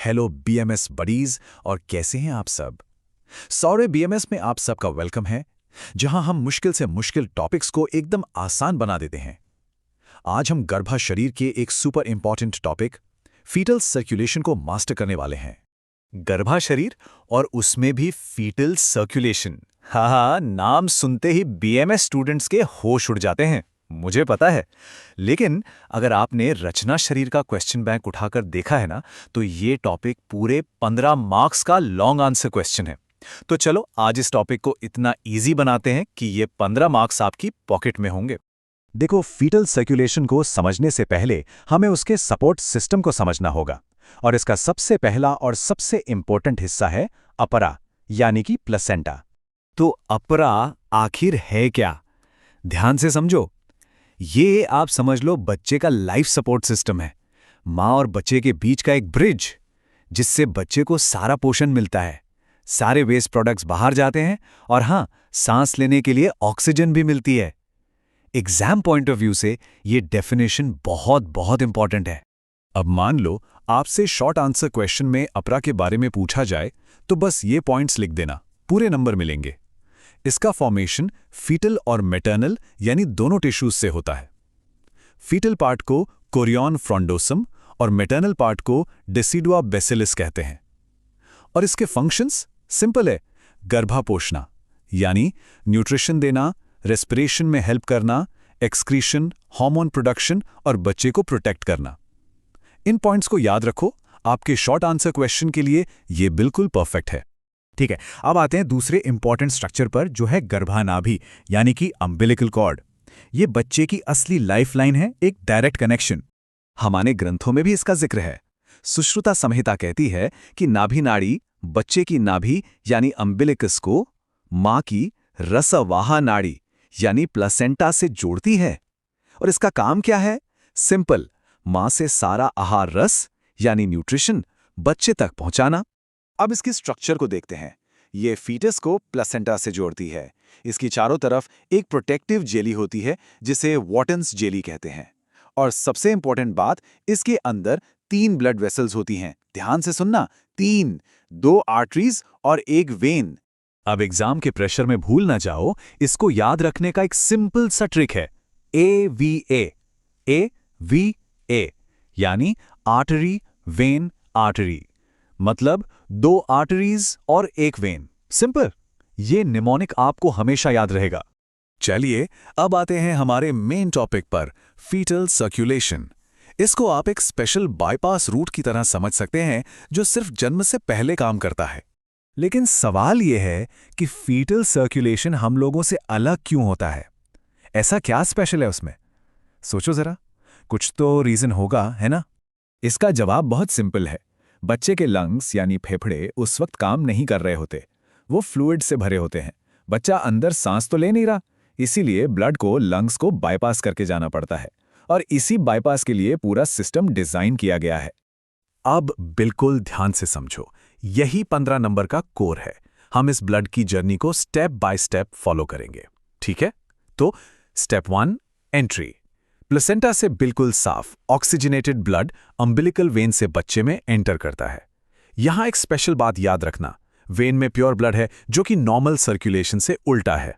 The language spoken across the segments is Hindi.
हेलो बीएमएस बडीज और कैसे हैं आप सब। सौर्य बीएमएस में आप सबका वेलकम है, जहां हम मुश्किल से मुश्किल टॉपिक्स को एकदम आसान बना देते हैं। आज हम गर्भा शरीर के एक super important topic fetal circulation को मास्टर करने वाले हैं। गर्भा शरीर और उसमें भी फीटल सर्कुलेशन। हाँ, नाम सुनते ही बीएमएस स्टूडेंट्स के होश उड़ जाते हैं, मुझे पता है। लेकिन अगर आपने रचना शरीर का क्वेश्चन बैंक उठाकर देखा है ना, तो ये टॉपिक पूरे 15 मार्क्स का लॉन्ग आंसर क्वेश्चन है। तो चलो आज इस टॉपिक को इतना इजी बनाते हैं कि ये 15 मार्क्स आपकी पॉकेट में होंगे। देखो, फीटल सर्कुलेशन को समझने से पहले हमें उसके सपोर्ट सिस्टम को समझना होगा, और इसका सबसे पहला और सबसे इंपॉर्टेंट हिस्सा है अपरा, यानी कि प्लेसेंटा। तो अपरा आखिर है क्या? ध्यान से समझो। ये आप समझ लो बच्चे का लाइफ सपोर्ट सिस्टम है, माँ और बच्चे के बीच का एक ब्रिज, जिससे बच्चे को सारा पोषण मिलता है, सारे वेस्ट प्रोडक्ट्स बाहर जाते हैं और हाँ, सांस लेने के लिए ऑक्सीजन भी मिलती है। एग्जाम पॉइंट ऑफ व्यू से ये डेफिनेशन बहुत बहुत इंपॉर्टेंट है। अब मान लो आपसे शॉर्ट आंसर क्वेश्चन में अपरा के बारे में पूछा जाए, तो बस ये पॉइंट्स लिख देना, पूरे नंबर मिलेंगे। इसका फॉर्मेशन फीटल और मैटरनल यानी दोनों टिश्यूज से होता है। फीटल पार्ट को कोरियन फ्रॉन्डोसम और मैटरनल पार्ट को डेसिडुआ बेसिलिस कहते हैं। और इसके फंक्शंस सिंपल है, गर्भा पोषणा यानी न्यूट्रिशन देना, रेस्पिरेशन में हेल्प करना, एक्सक्रीशन, हार्मोन प्रोडक्शन और बच्चे को प्रोटेक्ट करना। इन पॉइंट्स को याद रखो, आपके शॉर्ट आंसर क्वेश्चन के लिए ये बिल्कुल परफेक्ट है। ठीक है, अब आते हैं दूसरे इंपॉर्टेंट स्ट्रक्चर पर, जो है गर्भानाभि यानी कि अम्बिलिकल कॉर्ड। ये बच्चे की असली लाइफलाइन है, एक डायरेक्ट कनेक्शन। हमारे ग्रंथों में भी इसका जिक्र है। सुश्रुता संहिता कहती है कि नाभि नाड़ी बच्चे की नाभि यानी अम्बिलिकस को मां की रसवाहा नाड़ी यानी प्लेसेंटा से जोड़ती है। और इसका काम क्या है? सिंपल, मां से सारा आहार रस यानी न्यूट्रिशन बच्चे तक पहुंचाना। अब इसकी स्ट्रक्चर को देखते हैं। ये फीटस को प्लेसेंटा से जोड़ती है। इसकी चारों तरफ एक प्रोटेक्टिव जेली होती है, जिसे वॉटन्स जेली कहते हैं। और सबसे इंपॉर्टेंट बात, इसके अंदर 3 ब्लड वेसल्स होती हैं। ध्यान से सुनना, 3, 2 आर्टरीज और 1 वेन। अब एग्जाम के प्रेशर में भूल ना जाओ, इसको याद रखने का एक सिंपल सा ट्रिक है, AVA, AVA यानी आर्टरी वेन आर्टरी, मतलब 2 आर्टरीज और 1 वेन। सिंपल, ये निमोनिक आपको हमेशा याद रहेगा। चलिए अब आते हैं हमारे मेन टॉपिक पर, फीटल सर्कुलेशन। इसको आप एक स्पेशल बाईपास रूट की तरह समझ सकते हैं, जो सिर्फ जन्म से पहले काम करता है। लेकिन सवाल यह है कि फीटल सर्कुलेशन हम लोगों से अलग क्यों होता है? ऐसा क्या स्पेशल है उसमें? सोचो जरा, कुछ तो रीजन होगा, है ना? इसका जवाब बहुत सिंपल है। बच्चे के लंग्स यानी फेफड़े उस वक्त काम नहीं कर रहे होते, वो फ्लूइड से भरे होते हैं। बच्चा अंदर सांस तो ले नहीं रहा, इसीलिए ब्लड को लंग्स को बाईपास करके जाना पड़ता है, और इसी बाईपास के लिए पूरा सिस्टम डिजाइन किया गया है। अब बिल्कुल ध्यान से समझो, यही 15 नंबर का कोर है। हम इस ब्लड की जर्नी को स्टेप बाय स्टेप फॉलो करेंगे, ठीक है? तो स्टेप 1, एंट्री। प्लेसेंटा से बिल्कुल साफ ऑक्सीजनेटेड ब्लड अम्बिलिकल वेन से बच्चे में एंटर करता है। यहां एक स्पेशल बात याद रखना, वेन में प्योर ब्लड है, जो कि नॉर्मल सर्कुलेशन से उल्टा है।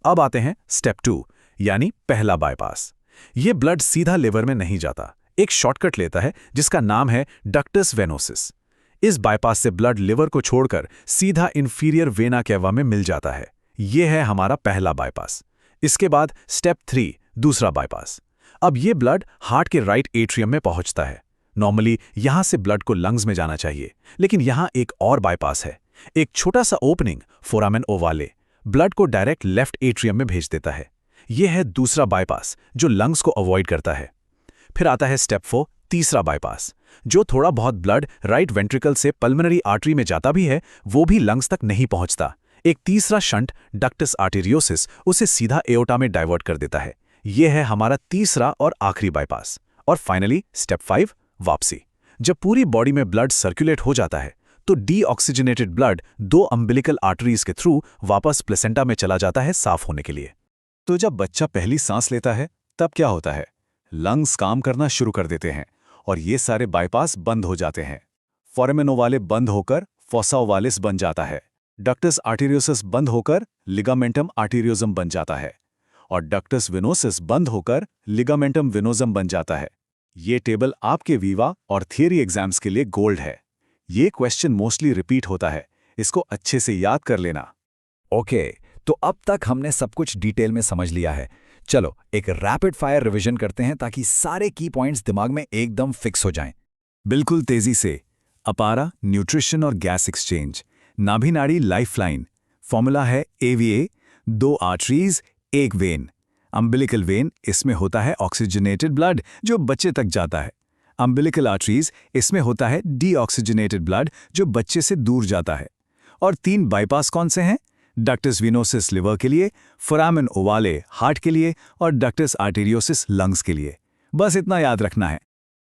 अब आते हैं स्टेप 2 यानी पहला बाईपास। ये ब्लड सीधा लिवर में नहीं जाता, एक शॉर्टकट लेता है जिसका नाम है डक्टस वेनोसिस। इस बाईपास से ब्लड लिवर को छोड़कर सीधा इंफीरियर वेना कैवा में मिल जाता है। यह है हमारा पहला बाईपास। इसके बाद स्टेप 3, दूसरा बाईपास। अब ये ब्लड हार्ट के राइट एट्रियम में पहुंचता है। नॉर्मली यहां से ब्लड को लंग्स में जाना चाहिए, लेकिन यहां एक और बाईपास है। एक छोटा सा ओपनिंग फोरामेन ओवाले ब्लड को डायरेक्ट लेफ्ट एट्रियम में भेज देता है। यह है दूसरा बाईपास, जो लंग्स को अवॉइड करता है। फिर आता है स्टेप 4, तीसरा बाईपास, जो थोड़ा बहुत ब्लड राइट वेंट्रिकल से पल्मोनरी आर्टरी में जाता भी है, वो भी लंग्स तक नहीं पहुंचता। एक तीसरा शंट डक्टस आर्टेरियोसिस उसे सीधा एओर्टा में डाइवर्ट कर देता है। यह है हमारा तीसरा और आखिरी बाईपास। और फाइनली स्टेप 5, वापसी। जब पूरी बॉडी में ब्लड सर्कुलेट हो जाता है, तो डीऑक्सीजनेटेड ब्लड 2 अम्बिलिकल आर्टरीज के थ्रू वापस प्लेसेंटा में चला जाता है साफ होने के लिए। तो जब बच्चा पहली सांस लेता है, तब क्या होता है? लंग्स काम करना शुरू कर देते हैं और ये सारे बाईपास बंद हो जाते हैं। फोरामेन ओवाले बंद होकर फोसा ओवालिस बन जाता है। डक्टस आर्टेरियोसस बंद होकर लिगामेंटम आर्टेरियोसम बन जाता है और डक्टस वेनोसस बंद होकर लिगामेंटम वेनोसम बन जाता है। ये टेबल आपके वीवा और थियरी एग्जाम्स के लिए गोल्ड है। ये क्वेश्चन मोस्टली रिपीट होता है, इसको अच्छे से याद कर लेना। ओके, तो अब तक हमने सब कुछ डिटेल में समझ लिया है। चलो एक रैपिड फायर रिवीजन करते हैं ताकि सारे की पॉइंट्स दिमाग में एकदम फिक्स हो जाएं। बिल्कुल तेजी से। अपारा न्यूट्रिशन और गैस एक्सचेंज, नाभि नाड़ी लाइफलाइन, फॉर्मूला है AVA, 2 arteries 1 when. Umbilical when, इसमें होता है ऑक्सीजनेटेड ब्लड जो बच्चे तक जाता है। अम्बिलिकल आर्टरीज, इसमें होता है डीऑक्सीजनेटेड ब्लड जो बच्चे से दूर जाता है। और 3 बाईपास कौन से हैं? डक्टस वेनोसिस लिवर के लिए, फोरामेन ओवाले हार्ट के लिए और डक्टस आर्टेरियोसिस लंग्स के लिए। बस इतना याद रखना है।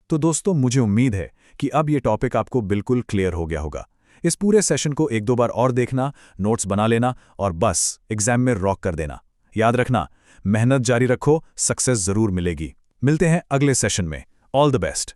तो दोस्तों, मुझे उम्मीद है कि अब ये टॉपिक आपको बिल्कुल क्लियर हो गया होगा। इस पूरे सेशन को 1-2 बार और देखना, नोट्स बना लेना और बस एग्जाम में रॉक कर देना। याद रखना, मेहनत जारी रखो, सक्सेस जरूर मिलेगी। मिलते हैं अगले सेशन में। All the best.